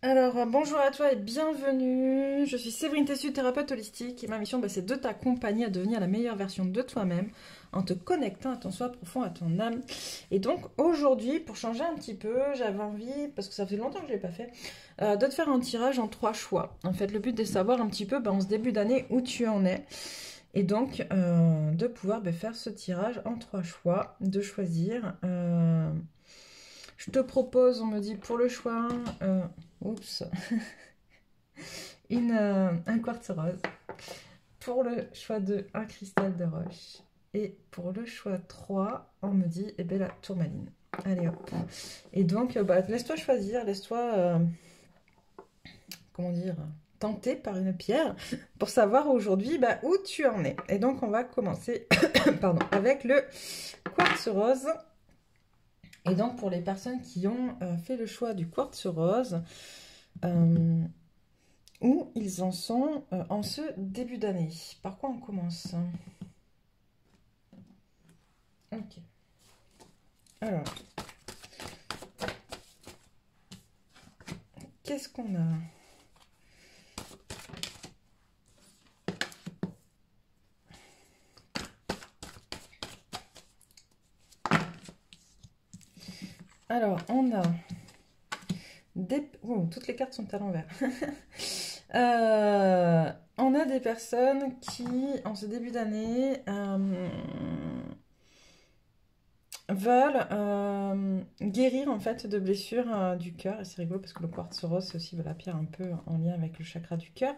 Alors, bonjour à toi et bienvenue. Je suis Séverine Tessu, thérapeute holistique et ma mission, c'est de t'accompagner à devenir la meilleure version de toi-même en te connectant à ton soi profond, à ton âme. Et donc, aujourd'hui, pour changer un petit peu, j'avais envie, parce que ça fait longtemps que je ne l'ai pas fait, de te faire un tirage en 3 choix. En fait, le but est de savoir un petit peu, en ce début d'année, où tu en es. Et donc, de pouvoir faire ce tirage en 3 choix, de choisir. Je te propose, on me dit pour le choix 1, oups, un quartz rose. Pour le choix 2, un cristal de roche. Et pour le choix 3, on me dit la tourmaline. Allez hop. Et donc, laisse-toi choisir, laisse-toi, comment dire, tenter par une pierre pour savoir aujourd'hui où tu en es. Et donc, on va commencer pardon, avec le quartz rose. Et donc, pour les personnes qui ont fait le choix du quartz rose, où ils en sont en ce début d'année. Par quoi on commence? Ok. Alors, qu'est-ce qu'on a? Alors, on a des... Oh, toutes les cartes sont à l'envers. On a des personnes qui, en ce début d'année, veulent guérir en fait de blessures du cœur. Et c'est rigolo parce que le quartz rose, c'est aussi la pierre un peu en lien avec le chakra du cœur.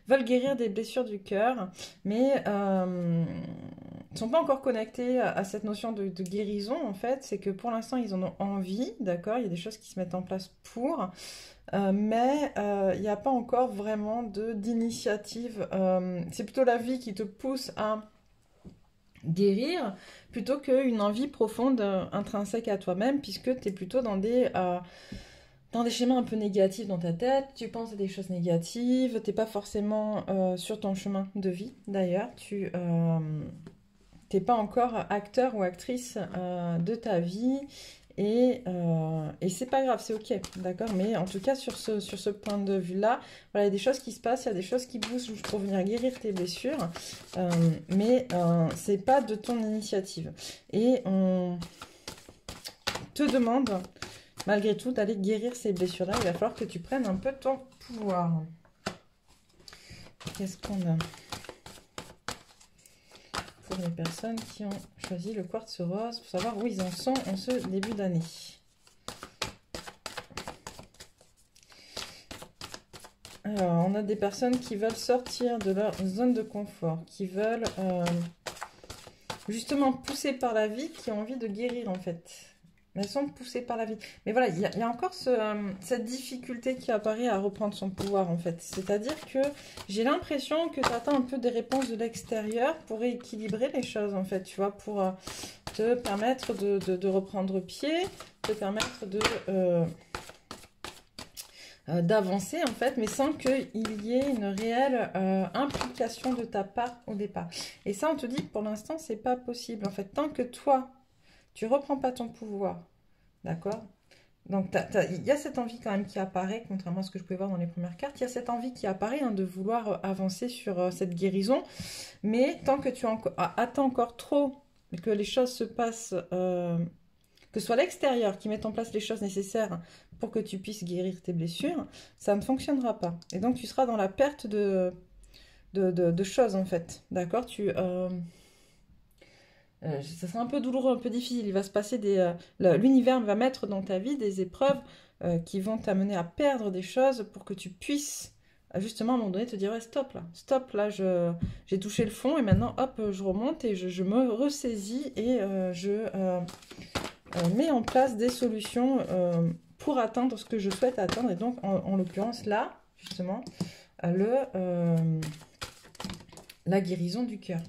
Veulent guérir des blessures du cœur, mais ne sont pas encore connectés à cette notion de guérison en fait. C'est que pour l'instant, ils en ont envie, d'accord? Il y a des choses qui se mettent en place pour... mais il n'y a pas encore vraiment d'initiative. C'est plutôt la vie qui te pousse à guérir plutôt qu'une envie profonde intrinsèque à toi-même, puisque tu es plutôt dans des schémas un peu négatifs dans ta tête, tu penses à des choses négatives, t'es pas forcément sur ton chemin de vie d'ailleurs, tu t'es pas encore acteur ou actrice de ta vie. Et c'est pas grave, c'est ok, d'accord? Mais en tout cas, sur ce point de vue-là, voilà, il y a des choses qui se passent, il y a des choses qui bougent pour venir guérir tes blessures, mais c'est pas de ton initiative. Et on te demande, malgré tout, d'aller guérir ces blessures-là. Il va falloir que tu prennes un peu ton pouvoir. Qu'est-ce qu'on a pour les personnes qui ont choisi le quartz rose, pour savoir où ils en sont en ce début d'année? Alors, on a des personnes qui veulent sortir de leur zone de confort, qui veulent justement pousser par la vie, qui ont envie de guérir en fait. Elles sont poussées par la vie. Mais voilà, il y a encore cette difficulté qui apparaît à reprendre son pouvoir en fait. C'est-à-dire que j'ai l'impression que tu attends un peu des réponses de l'extérieur pour rééquilibrer les choses en fait, tu vois, pour te permettre de reprendre pied, te permettre d'avancer en fait, mais sans qu'il y ait une réelle implication de ta part au départ. Et ça, on te dit que pour l'instant, c'est pas possible. En fait, tant que toi, tu reprends pas ton pouvoir, d'accord? Donc, il y a cette envie quand même qui apparaît, contrairement à ce que je pouvais voir dans les premières cartes, il y a cette envie qui apparaît de vouloir avancer sur cette guérison, mais tant que tu attends encore trop que les choses se passent... que ce soit l'extérieur qui mette en place les choses nécessaires pour que tu puisses guérir tes blessures, ça ne fonctionnera pas. Et donc, tu seras dans la perte de choses, en fait. D'accord? Ça sera un peu douloureux, un peu difficile. Il va se passer l'univers va mettre dans ta vie des épreuves qui vont t'amener à perdre des choses pour que tu puisses, justement, à un moment donné, te dire ouais, stop, là, j'ai touché le fond et maintenant, hop, je remonte et je me ressaisis et je mets en place des solutions pour atteindre ce que je souhaite atteindre. Et donc, en l'occurrence, là, justement, la guérison du cœur.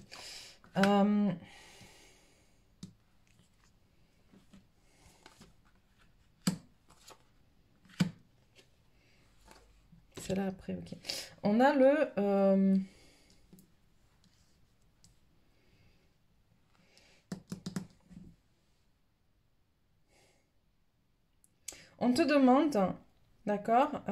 C'est là après, ok. On a on te demande d'accord?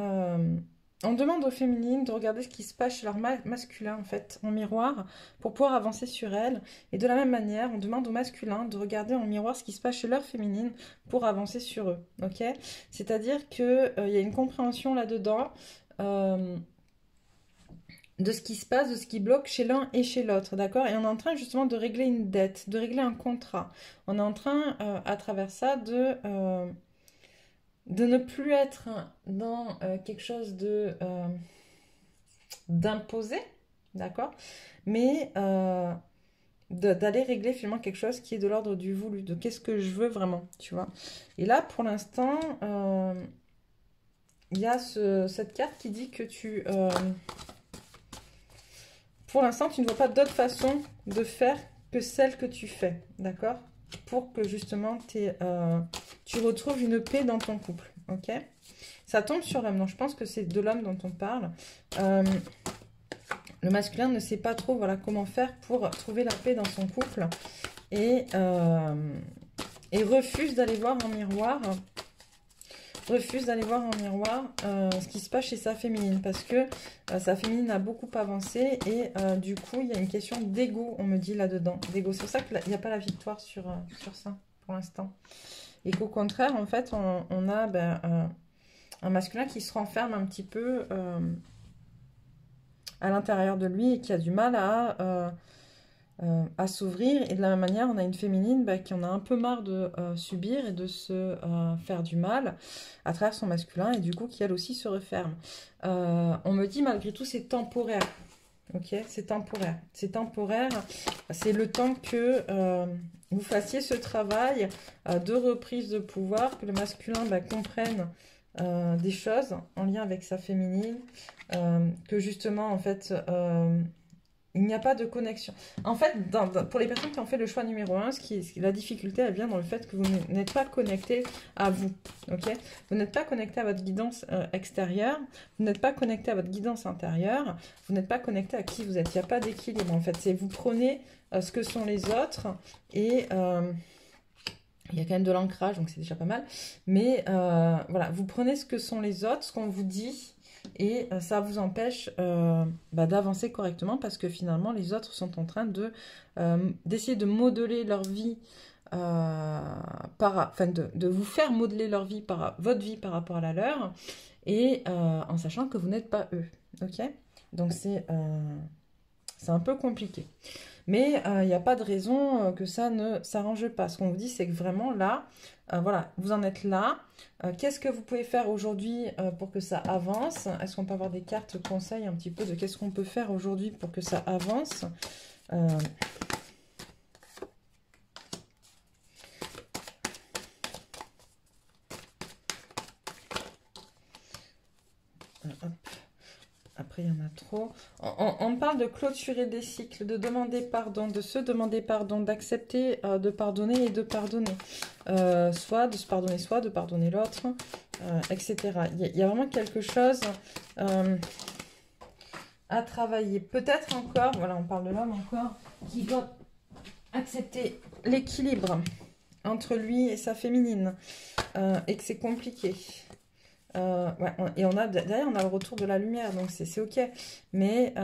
On demande aux féminines de regarder ce qui se passe chez leur masculin, en fait, en miroir, pour pouvoir avancer sur elles. Et de la même manière, on demande aux masculins de regarder en miroir ce qui se passe chez leur féminine pour avancer sur eux, ok? C'est-à-dire qu'il y a une compréhension là-dedans de ce qui se passe, de ce qui bloque chez l'un et chez l'autre, d'accord? Et on est en train justement de régler une dette, de régler un contrat. On est en train, à travers ça, de ne plus être dans quelque chose d'imposé, d'accord? Mais d'aller régler finalement quelque chose qui est de l'ordre du voulu, de qu'est-ce que je veux vraiment, tu vois? Et là, pour l'instant, il y a cette carte qui dit que pour l'instant, tu ne vois pas d'autre façon de faire que celle que tu fais, d'accord? Pour que justement tu retrouves une paix dans ton couple, ok? Ça tombe sur l'homme, donc je pense que c'est de l'homme dont on parle. Le masculin ne sait pas trop, voilà, comment faire pour trouver la paix dans son couple et refuse d'aller voir en miroir. Ce qui se passe chez sa féminine parce que sa féminine a beaucoup avancé et du coup il y a une question d'ego, on me dit là-dedans, d'ego. C'est pour ça qu'il n'y a pas la victoire sur ça pour l'instant et qu'au contraire en fait on a un masculin qui se renferme un petit peu à l'intérieur de lui et qui a du mal à s'ouvrir. Et de la même manière, on a une féminine qui en a un peu marre de subir et de se faire du mal à travers son masculin et du coup qui elle aussi se referme. On me dit malgré tout c'est temporaire. Ok, c'est temporaire. C'est temporaire. C'est le temps que vous fassiez ce travail de reprise de pouvoir, que le masculin comprenne des choses en lien avec sa féminine, que justement en fait il n'y a pas de connexion. En fait, pour les personnes qui ont fait le choix numéro 1, la difficulté, elle vient dans le fait que vous n'êtes pas connecté à vous. Ok, vous n'êtes pas connecté à votre guidance extérieure, vous n'êtes pas connecté à votre guidance intérieure, vous n'êtes pas connecté à qui vous êtes. Il n'y a pas d'équilibre en fait. C'est vous prenez ce que sont les autres et il y a quand même de l'ancrage, donc c'est déjà pas mal. Mais voilà, vous prenez ce que sont les autres, ce qu'on vous dit, et ça vous empêche d'avancer correctement parce que finalement, les autres sont en train d'essayer de modeler leur vie, de vous faire modeler votre vie par rapport à la leur, et en sachant que vous n'êtes pas eux. Ok? Donc c'est un peu compliqué. Mais il n'y a pas de raison que ça ne s'arrange pas. Ce qu'on vous dit, c'est que vraiment là, voilà, vous en êtes là. Qu'est-ce que vous pouvez faire aujourd'hui pour que ça avance? Est-ce qu'on peut avoir des cartes conseils un petit peu de qu'est-ce qu'on peut faire aujourd'hui pour que ça avance? Après, il y en a trop. On parle de clôturer des cycles, de demander pardon, de se demander pardon, d'accepter de pardonner et de pardonner. Soit de se pardonner, soit de pardonner l'autre, etc. Il y a vraiment quelque chose à travailler. Peut-être encore, voilà, on parle de l'homme encore, qui doit accepter l'équilibre entre lui et sa féminine, et que c'est compliqué. Ouais, et derrière on a le retour de la lumière, donc c'est ok. Mais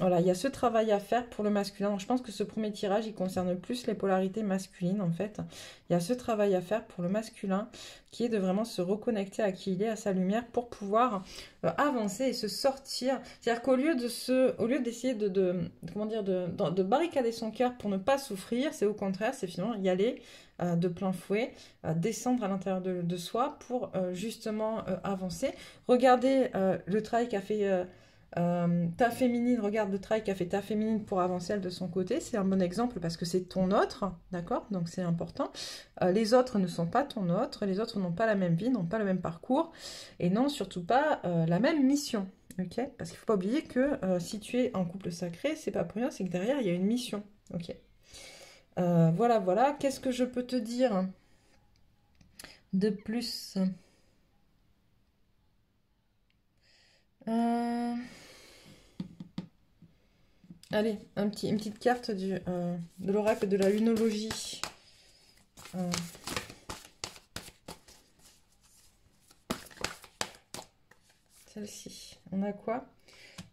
voilà, il y a ce travail à faire pour le masculin. Donc, je pense que ce premier tirage, il concerne plus les polarités masculines en fait. Il y a ce travail à faire pour le masculin qui est de vraiment se reconnecter à qui il est, à sa lumière pour pouvoir avancer et se sortir. C'est-à-dire qu'au lieu d'essayer comment dire, de barricader son cœur pour ne pas souffrir, c'est au contraire, c'est finalement y aller de plein fouet, descendre à l'intérieur de soi pour justement avancer. Regardez le travail qu'a fait ta féminine, regarde le travail qu'a fait ta féminine pour avancer elle de son côté. C'est un bon exemple parce que c'est ton autre, d'accord? Donc c'est important. Les autres ne sont pas ton autre, les autres n'ont pas la même vie, n'ont pas le même parcours et n'ont surtout pas la même mission. Ok? Parce qu'il ne faut pas oublier que si tu es en couple sacré, c'est pas pour rien, c'est que derrière il y a une mission. Ok? Voilà, voilà. Qu'est-ce que je peux te dire de plus? Allez, une petite carte de l'oracle de la lunologie. celle-ci. On a quoi?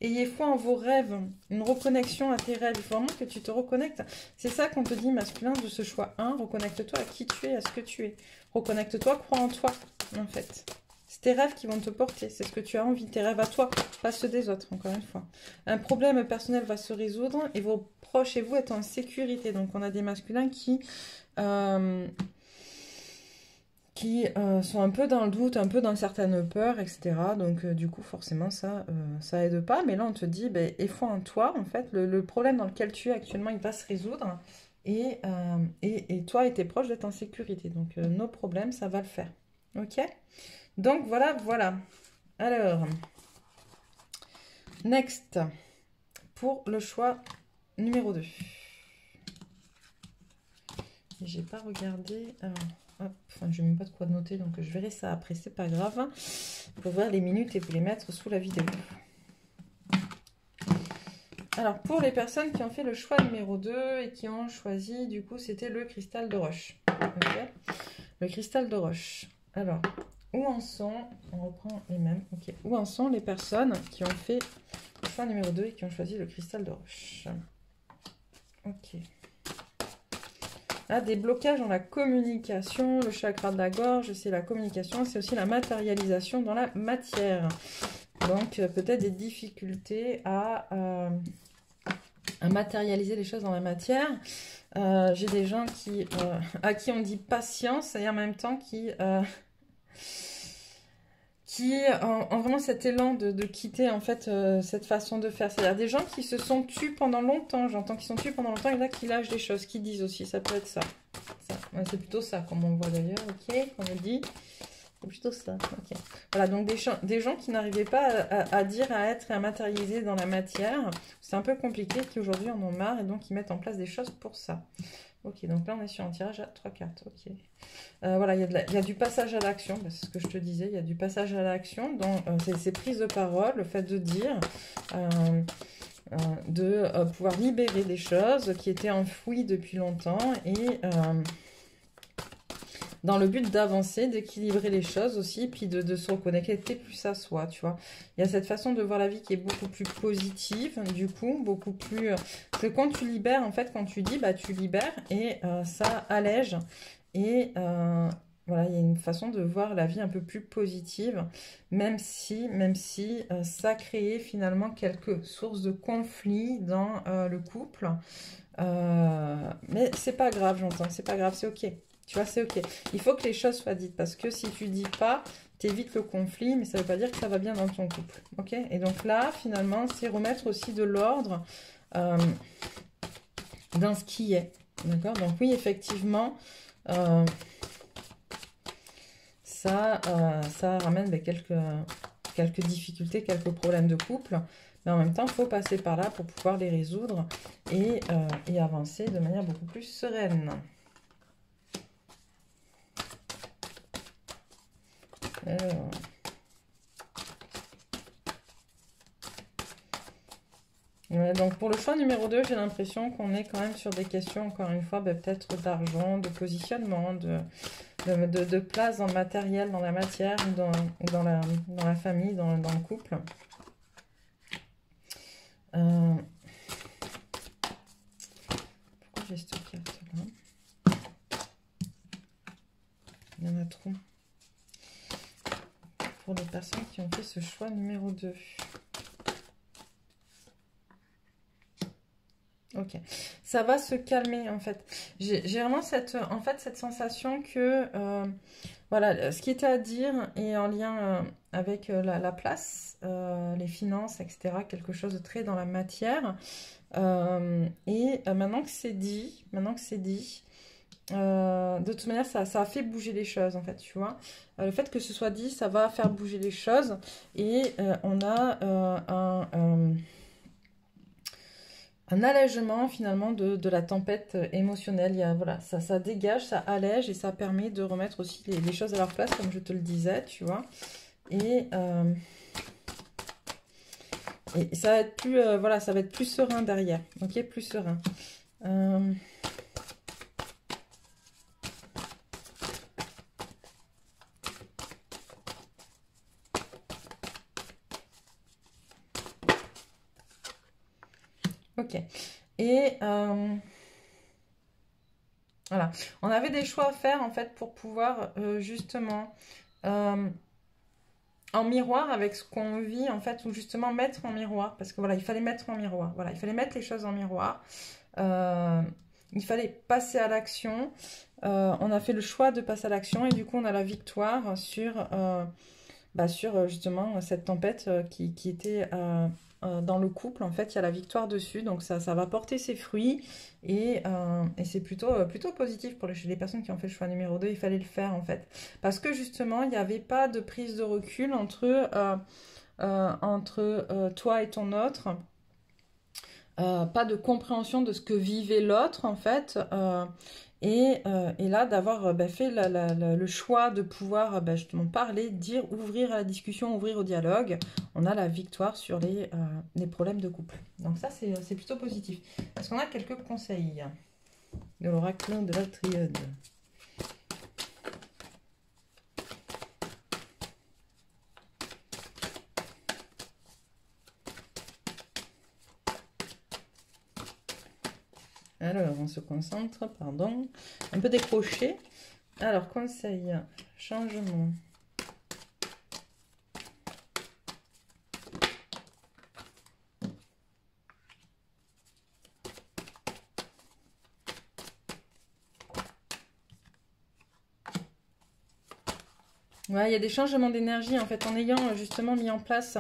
Ayez foi en vos rêves, une reconnexion à tes rêves. Il faut vraiment que tu te reconnectes. C'est ça qu'on te dit, masculin, de ce choix 1. Reconnecte-toi à qui tu es, à ce que tu es. Reconnecte-toi, crois en toi, en fait. C'est tes rêves qui vont te porter. C'est ce que tu as envie, tes rêves à toi, pas ceux des autres, encore une fois. Un problème personnel va se résoudre et vos proches et vous êtes en sécurité. Donc, on a des masculins qui sont un peu dans le doute, un peu dans certaines peurs, etc. Donc, du coup, forcément, ça aide pas. Mais là, on te dit, ben, aie foi en toi, en fait. Le problème dans lequel tu es actuellement, il va se résoudre. Et toi et tes proches d'être en sécurité. Donc, nos problèmes, ça va le faire. Ok? Donc, voilà, voilà. Alors, next. Pour le choix numéro 2. J'ai pas regardé... hop, enfin, je n'ai même pas de quoi noter, donc je verrai ça après, c'est pas grave. Pour voir les minutes et vous les mettre sous la vidéo. Alors, pour les personnes qui ont fait le choix numéro 2 et qui ont choisi, du coup, c'était le cristal de roche. Okay. Le cristal de roche. Alors, où en sont, on reprend les mêmes, ok. Où en sont les personnes qui ont fait le choix numéro 2 et qui ont choisi le cristal de roche? Ok. Là, des blocages dans la communication, le chakra de la gorge, c'est la communication, c'est aussi la matérialisation dans la matière. Donc, peut-être des difficultés à matérialiser les choses dans la matière. J'ai des gens à qui on dit patience et en même temps qui ont vraiment cet élan de quitter en fait cette façon de faire. C'est-à-dire des gens qui se sont tus pendant longtemps. J'entends qu'ils sont tus pendant longtemps. Il y en a qui lâchent des choses, qui disent aussi. Ça peut être ça. Ouais, c'est plutôt ça, comme on le voit d'ailleurs. Ok, on le dit. C'est plutôt ça. Ok. Voilà, donc des gens qui n'arrivaient pas à dire, à être et à matérialiser dans la matière. C'est un peu compliqué, qui aujourd'hui en ont marre et donc ils mettent en place des choses pour ça. Ok, donc là on est sur un tirage à 3 cartes. Ok. Voilà, il y a du passage à l'action, c'est ce que je te disais, il y a du passage à l'action dans ces prises de parole, le fait de dire, pouvoir libérer des choses qui étaient enfouies depuis longtemps et dans le but d'avancer, d'équilibrer les choses aussi, puis de se reconnecter plus à soi, tu vois. Il y a cette façon de voir la vie qui est beaucoup plus positive, du coup, beaucoup plus... Parce que quand tu libères, en fait, quand tu dis, bah tu libères et ça allège. Et voilà, il y a une façon de voir la vie un peu plus positive, même si ça crée finalement quelques sources de conflits dans le couple. Mais c'est pas grave, j'entends, c'est pas grave, c'est ok. Tu vois, c'est ok. Il faut que les choses soient dites parce que si tu dis pas, t'évites le conflit, mais ça veut pas dire que ça va bien dans ton couple. Ok. Et donc là, finalement, c'est remettre aussi de l'ordre dans ce qui est. D'accord. Donc oui, effectivement, ça ramène quelques difficultés, quelques problèmes de couple. Mais en même temps, il faut passer par là pour pouvoir les résoudre et avancer de manière beaucoup plus sereine. Alors. Ouais, donc pour le choix numéro 2, j'ai l'impression qu'on est quand même sur des questions, encore une fois, peut-être d'argent, de positionnement, de place dans le matériel, dans la matière, ou dans la famille, dans le couple. Pourquoi j'ai cette carte-là? Il y en a trop. Pour les personnes qui ont fait ce choix numéro 2. Ok, ça va se calmer en fait. J'ai vraiment cette sensation que voilà, ce qui était à dire est en lien avec la place, les finances, etc. Quelque chose de très dans la matière. Et maintenant que c'est dit, de toute manière, ça a fait bouger les choses, en fait, tu vois. Le fait que ce soit dit, ça va faire bouger les choses. Et on a un allègement, finalement, de la tempête émotionnelle. Il y a, voilà, ça dégage, ça allège et ça permet de remettre aussi les choses à leur place, comme je te le disais, tu vois. Et ça va être plus, voilà, ça va être plus serein derrière, ok, plus serein. Ok. Et voilà. On avait des choix à faire en fait pour pouvoir justement euh, en miroir avec ce qu'on vit en fait, ou justement mettre en miroir, parce que voilà, il fallait mettre en miroir. Voilà, il fallait mettre les choses en miroir. Euh, il fallait passer à l'action. On a fait le choix de passer à l'action et du coup on a la victoire sur justement cette tempête qui était dans le couple. En fait, il y a la victoire dessus, donc ça va porter ses fruits et c'est plutôt positif pour les personnes qui ont fait le choix numéro 2. Il fallait le faire en fait, parce que justement, il n'y avait pas de prise de recul entre toi et ton autre. Pas de compréhension de ce que vivait l'autre en fait, et là d'avoir fait le choix de pouvoir justement parler, dire, ouvrir à la discussion, ouvrir au dialogue, on a la victoire sur les problèmes de couple. Donc ça c'est plutôt positif. Est-ce qu'on a quelques conseils de l'oracle de la triade? Alors on se concentre, pardon, un peu décroché. Alors conseil, changement. Ouais, il y a des changements d'énergie en fait, en ayant justement mis en place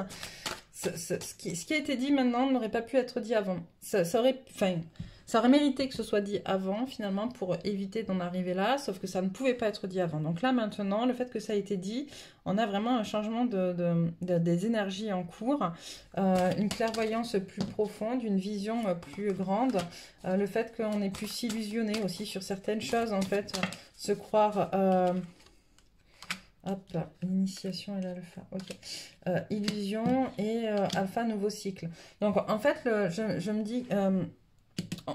ce qui a été dit maintenant n'aurait pas pu être dit avant. Ça aurait mérité que ce soit dit avant finalement pour éviter d'en arriver là, sauf que ça ne pouvait pas être dit avant. Donc là maintenant, le fait que ça a été dit, on a vraiment un changement des énergies en cours, une clairvoyance plus profonde, une vision plus grande, le fait qu'on ait pu s'illusionner aussi sur certaines choses en fait, se croire... Hop, initiation et l'alpha. Ok. Illusion et alpha, nouveau cycle. Donc en fait, je me dis,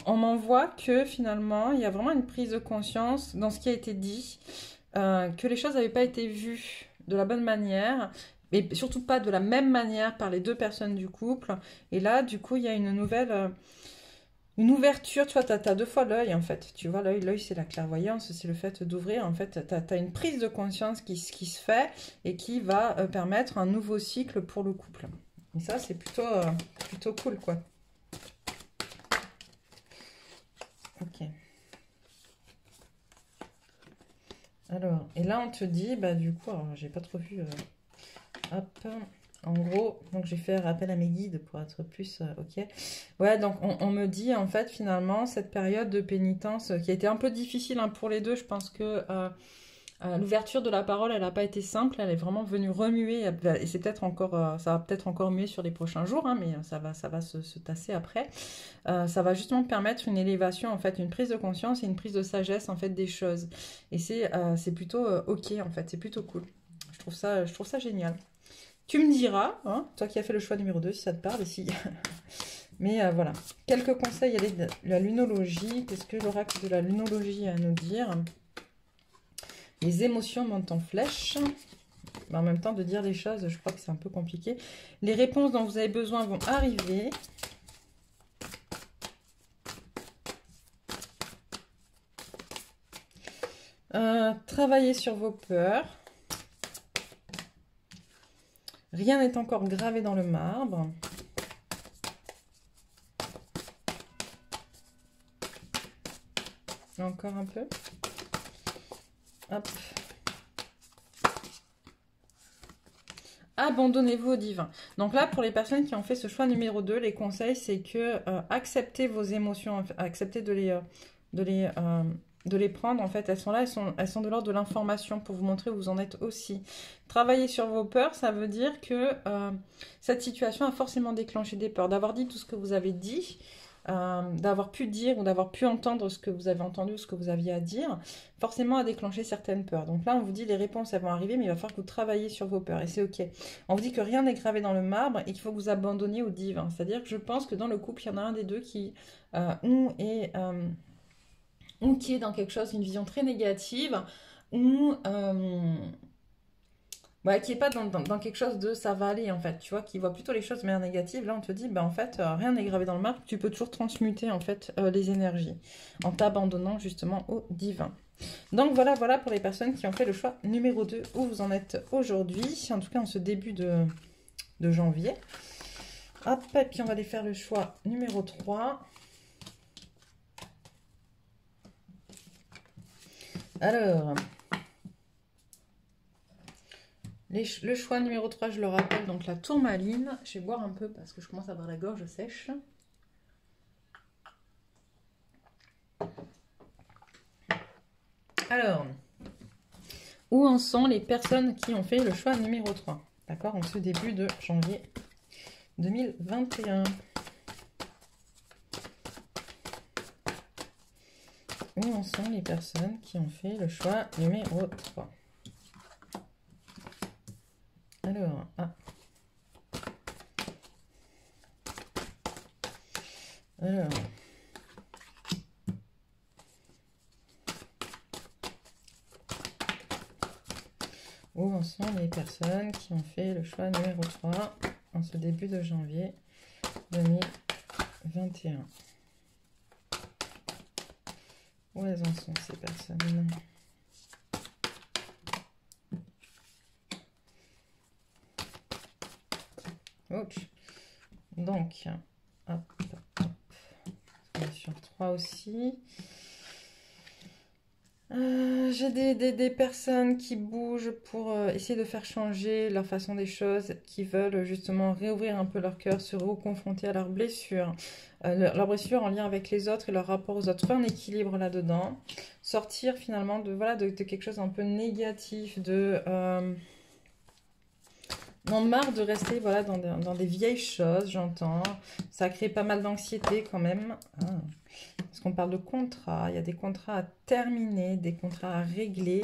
on m'envoie que finalement, il y a vraiment une prise de conscience dans ce qui a été dit, que les choses n'avaient pas été vues de la bonne manière, mais surtout pas de la même manière par les deux personnes du couple. Et là, du coup, il y a une nouvelle... une ouverture, tu vois, tu as deux fois l'œil en fait. Tu vois, l'œil c'est la clairvoyance, c'est le fait d'ouvrir. En fait, tu as une prise de conscience qui se fait et qui va permettre un nouveau cycle pour le couple. Et ça, c'est plutôt cool, quoi. Ok. Alors, et là, on te dit, bah du coup, alors j'ai pas trop vu. Hop. En gros, donc j'ai fait appel à mes guides pour être plus ok. Ouais, donc on me dit en fait finalement cette période de pénitence qui a été un peu difficile hein, pour les deux. Je pense que l'ouverture de la parole, elle n'a pas été simple. Elle est vraiment venue remuer et c'est peut-être encore, ça va peut-être encore muer sur les prochains jours, hein, mais ça va se tasser après. Ça va justement permettre une élévation en fait, une prise de conscience et une prise de sagesse en fait des choses. Et c'est plutôt ok en fait, c'est plutôt cool. Je trouve ça génial. Tu me diras, hein, toi qui as fait le choix numéro 2, si ça te parle, si. Mais voilà. Quelques conseils à la lunologie. Qu'est-ce que l'oracle de la lunologie a à nous dire? Les émotions montent en flèche. Mais en même temps, de dire les choses, je crois que c'est un peu compliqué. Les réponses dont vous avez besoin vont arriver. Travaillez sur vos peurs. Rien n'est encore gravé dans le marbre. Encore un peu. Hop. Abandonnez-vous au divin. Donc là, pour les personnes qui ont fait ce choix numéro 2, les conseils, c'est que acceptez vos émotions, acceptez de les prendre. En fait, elles sont là, elles sont de l'ordre de l'information pour vous montrer où vous en êtes aussi. Travailler sur vos peurs, ça veut dire que cette situation a forcément déclenché des peurs. D'avoir dit tout ce que vous avez dit, d'avoir pu dire ou d'avoir pu entendre ce que vous avez entendu ou ce que vous aviez à dire, forcément a déclenché certaines peurs. Donc là, on vous dit les réponses, elles vont arriver, mais il va falloir que vous travaillez sur vos peurs et c'est ok. On vous dit que rien n'est gravé dans le marbre et qu'il faut que vous abandonniez au divin. C'est-à-dire que je pense que dans le couple, il y en a un des deux qui ou qui est dans quelque chose, une vision très négative, ou Ouais, qui est pas dans quelque chose de ça va aller en fait, tu vois, qui voit plutôt les choses de manière négative. Là, on te dit, bah en fait, rien n'est gravé dans le marbre, tu peux toujours transmuter en fait les énergies en t'abandonnant justement au divin. Donc voilà, voilà pour les personnes qui ont fait le choix numéro 2, où vous en êtes aujourd'hui, en tout cas en ce début de janvier. Hop, et puis on va aller faire le choix numéro 3. Alors, le choix numéro 3, je le rappelle, donc la tourmaline. Je vais boire un peu parce que je commence à avoir la gorge sèche. Alors, où en sont les personnes qui ont fait le choix numéro 3? D'accord, en ce début de janvier 2021. Où en sont les personnes qui ont fait le choix numéro 3? Alors, alors, où en sont les personnes qui ont fait le choix numéro 3 en ce début de janvier 2021? Où elles en sont ces personnes? Ouch. Donc, hop, hop. On est sur 3 aussi. J'ai des personnes qui bougent pour essayer de faire changer leur façon des choses, qui veulent justement réouvrir un peu leur cœur, se reconfronter à leurs blessures, leurs blessures en lien avec les autres et leur rapport aux autres, faire un équilibre là-dedans, sortir finalement de, voilà, de quelque chose un peu négatif, on marre de rester voilà, dans des vieilles choses, j'entends. Ça crée pas mal d'anxiété quand même. Parce qu'on parle de contrats, il y a des contrats à terminer, des contrats à régler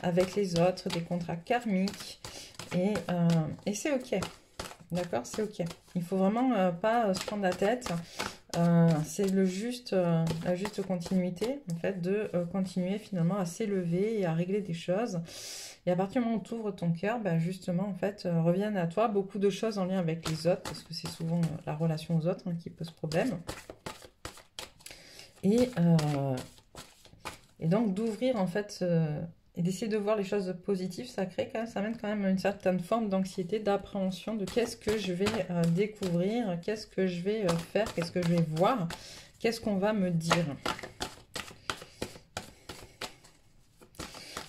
avec les autres, des contrats karmiques. Et c'est ok. D'accord, c'est ok. Il faut vraiment pas se prendre la tête. C'est la juste continuité, en fait, de continuer finalement à s'élever et à régler des choses. Et à partir du moment où tu ouvres ton cœur, ben justement, en fait, reviennent à toi beaucoup de choses en lien avec les autres, parce que c'est souvent la relation aux autres qui pose problème. Et donc d'ouvrir, en fait, et d'essayer de voir les choses positives, ça amène quand même une certaine forme d'anxiété, d'appréhension de qu'est-ce que je vais découvrir, qu'est-ce que je vais faire, qu'est-ce que je vais voir, qu'est-ce qu'on va me dire.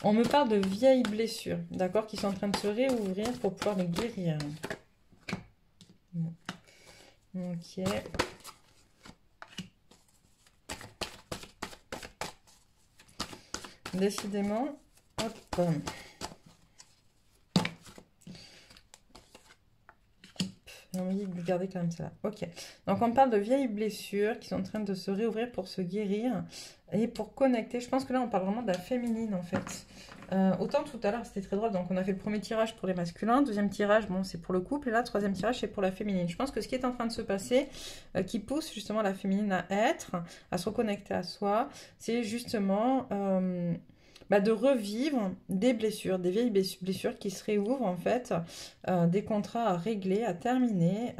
On me parle de vieilles blessures, d'accord, qui sont en train de se réouvrir pour pouvoir les guérir. Ok. Décidément, hop. J'ai envie de garder quand même ça là. Ok. Donc on parle de vieilles blessures qui sont en train de se réouvrir pour se guérir et pour connecter. Je pense que là on parle vraiment de la féminine en fait. Autant tout à l'heure c'était très drôle. Donc on a fait le premier tirage pour les masculins, deuxième tirage bon c'est pour le couple et là troisième tirage c'est pour la féminine. Je pense que ce qui est en train de se passer, qui pousse justement la féminine à être, à se reconnecter à soi, c'est justement de revivre des blessures, des vieilles blessures qui se réouvrent en fait, des contrats à régler, à terminer.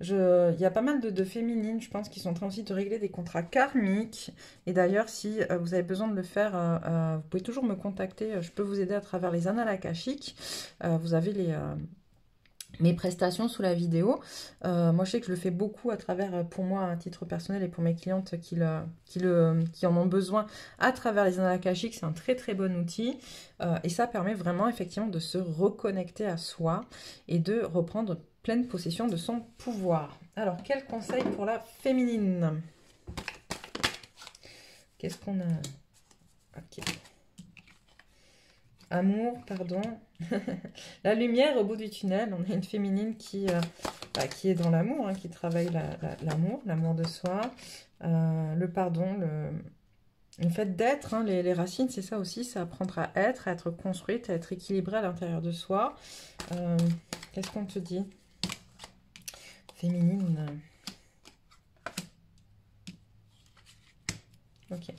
Il y a pas mal de féminines, je pense, qui sont en train aussi de régler des contrats karmiques. Et d'ailleurs, si vous avez besoin de le faire, vous pouvez toujours me contacter. Je peux vous aider à travers les annales akashiques. Vous avez mes prestations sous la vidéo. Moi, je sais que je le fais beaucoup à travers, pour moi, à titre personnel et pour mes clientes qui en ont besoin à travers les annales akashiques. C'est un très très bon outil et ça permet vraiment effectivement de se reconnecter à soi et de reprendre pleine possession de son pouvoir. Alors, quel conseil pour la féminine? Qu'est-ce qu'on a? Ok. Amour, pardon. La lumière au bout du tunnel. On a une féminine qui est dans l'amour, qui travaille l'amour de soi, le pardon, le fait d'être. Les racines, c'est ça aussi, c'est apprendre à être construite, à être équilibrée à l'intérieur de soi. Qu'est-ce qu'on te dit? Féminine. Ok.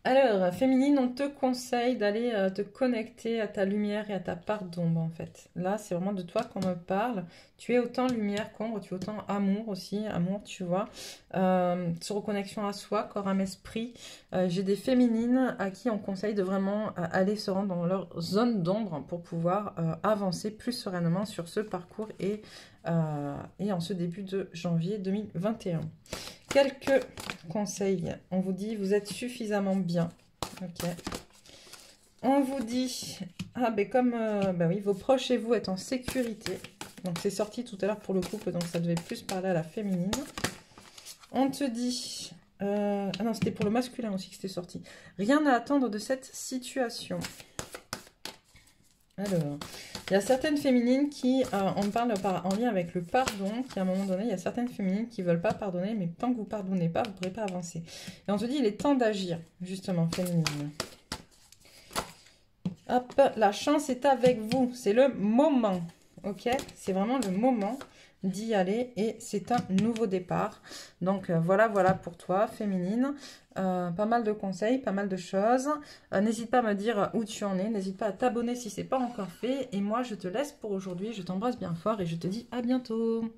Alors, féminine, on te conseille d'aller te connecter à ta lumière et à ta part d'ombre, en fait. Là, c'est vraiment de toi qu'on me parle. Tu es autant lumière qu'ombre, tu es autant amour aussi, amour, tu vois. Sur reconnexion à soi, corps, âme, esprit. J'ai des féminines à qui on conseille de vraiment aller se rendre dans leur zone d'ombre pour pouvoir avancer plus sereinement sur ce parcours et en ce début de janvier 2021. Quelques conseils. On vous dit, vous êtes suffisamment bien. Ok. On vous dit, ah ben comme, ben oui, vos proches et vous êtes en sécurité. Donc c'est sorti tout à l'heure pour le couple, donc ça devait plus parler à la féminine. On te dit, ah non, c'était pour le masculin aussi que c'était sorti. Rien à attendre de cette situation. Alors, il y a certaines féminines qui, on parle en lien avec le pardon, qui à un moment donné, il y a certaines féminines qui ne veulent pas pardonner, mais tant que vous ne pardonnez pas, vous ne pourrez pas avancer. Et on te dit, il est temps d'agir, justement, féminine. Hop, la chance est avec vous, c'est le moment, ok? C'est vraiment le moment d'y aller et c'est un nouveau départ. Donc voilà pour toi, féminine. Pas mal de conseils, pas mal de choses. N'hésite pas à me dire où tu en es, n'hésite pas à t'abonner si ce n'est pas encore fait. Et moi, je te laisse pour aujourd'hui, je t'embrasse bien fort et je te dis à bientôt.